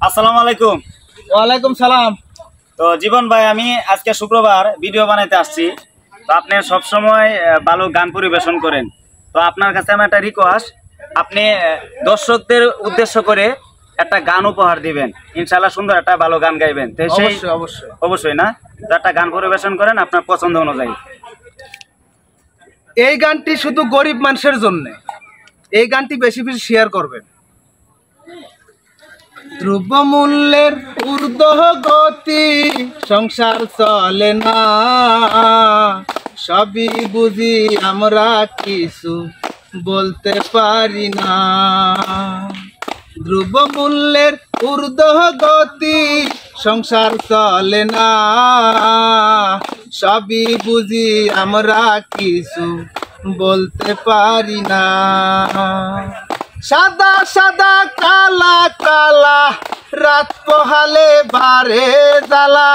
আসসালামু আলাইকুম। ওয়ালাইকুম সালাম। তো জীবন ভাই, আমি আজকে শুক্রবার ভিডিও বানাইতে আসছি। তো আপনি সবসময় ভালো গান পরিবেশন করেন। তো আপনার কাছে আমার একটা রিকোয়েস্ট, আপনি দর্শকদের উদ্দেশ্য করে একটা গান উপহার দিবেন। ইনশাআল্লাহ সুন্দর একটা ভালো গান গাইবেন। তো সেই অবশ্যই না, তো একটা গান পরিবেশন করেন আপনার পছন্দ অনুযায়ী। এই গানটি শুধু গরিব মানুষের জন্য, এই গানটি বেশি বেশি শেয়ার করবেন। দ্রব্যমূল্যের ঊর্ধ্বগতি, সংসার চলে না, সবই বুঝি আমরা কিছু বলতে পারি না। দ্রব্যমূল্যের ঊর্ধ্বগতি, সংসার চলে না, সবই বুঝি আমরা কিছু বলতে পারি না। সাদা সাদা কালা কালা, রাত পোহালে বারে জ্বালা।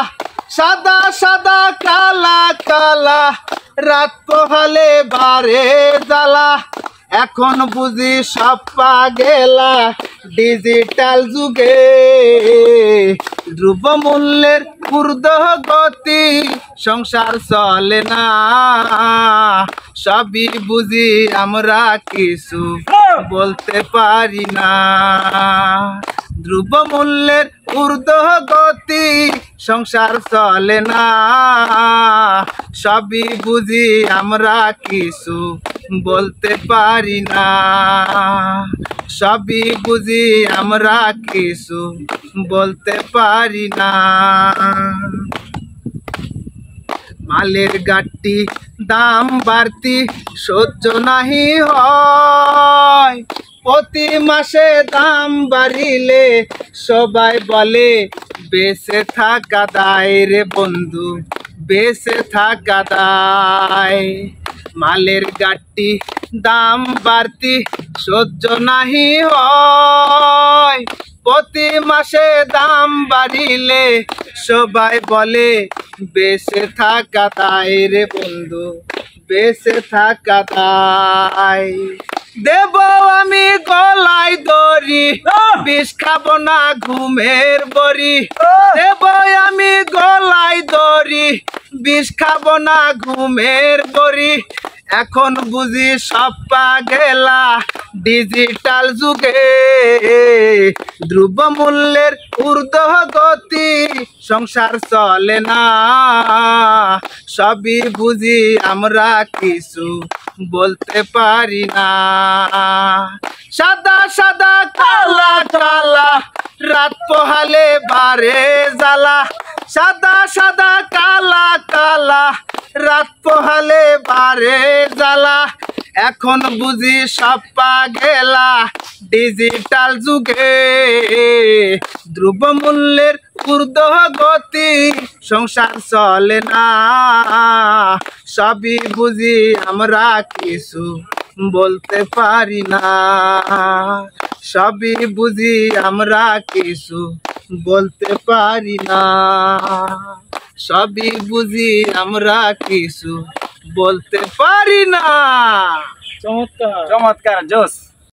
সাদা সাদা কালা কালা, রাত পোহালে বারে জ্বালা। এখন বুঝি সব পা গেলা ডিজিটাল যুগে। দ্রব্যমূল্যের ঊর্ধ্বগতি, সংসার চলে না, সবই বুঝি আমরা কিছু বলতে পারি না। দ্রব্যমূল্যের ঊর্ধ্বগতি, সংসার চলে না, সবই বুঝি আমরা কিছু বলতে পারি না। সবই বুঝি আমরা কিছু বলতে পারি না। মালের গাড়ি দাম বাড়তি সহ্য নাহি হয়। প্রতি মাসে দাম বাড়িলে সবাই বলে বেঁচে থাকা দায় রে বন্ধু, বেঁচে থাকা দায়। মালের গাড়ি দাম বাড়তি সহ্য নাহি হয়। প্রতি মাসে দাম বাড়িলে সবাই বলে বেঁচে থাকা দায় রে বন্ধু, বেঁচে থাকা দায়। দেব আমি গলায় দড়ি, বিষ খাবো না ঘুমের বড়ি। দেব আমি গলায় দড়ি, বিষ খাবো না ঘুমের বড়ি। এখন বুঝি সব পা গেলা ডিজিটাল যুগে। দ্রব্যমূল্যের ঊর্ধ্বগতি, সংসার চলে না, সবই বুঝি আমরা কিছু বলতে পারি না। সাদা সাদা কালা কালা, রাত পোহালে বারে জ্বালা। সাদা সাদা কালা কালা, রাত পোহালে বারে জ্বালা। এখন বুঝি সব পা গেলা ডিজিটাল যুগে। দ্রব্যমূল্যের ঊর্ধ্বগতি, সংসার চলে না, সবই বুঝি আমরা কিছু বলতে পারি না। সবই বুঝি আমরা কিছু বলতে পারি না। সবই বুঝি আমরা কিছু বলতে পারি না। চমৎকার চমৎকার, জোস।